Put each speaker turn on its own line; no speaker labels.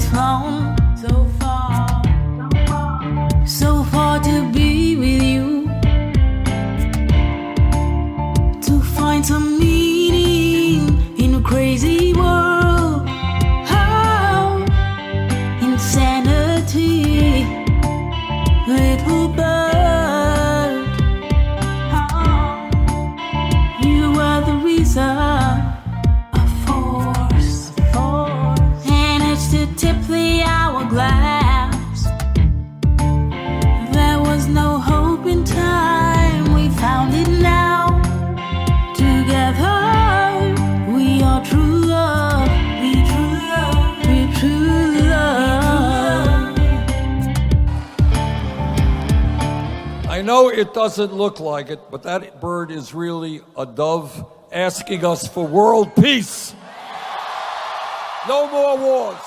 flown so far to be with you, to find some meaning in a crazy world. Oh, insanity, little bird. Oh, you are the reason. Tip the hourglass. There was no hope in time. We found it now. Together, we are true love. We true love. We true love.
I know it doesn't look like it, but that bird is really a dove asking us for world peace. No more wars.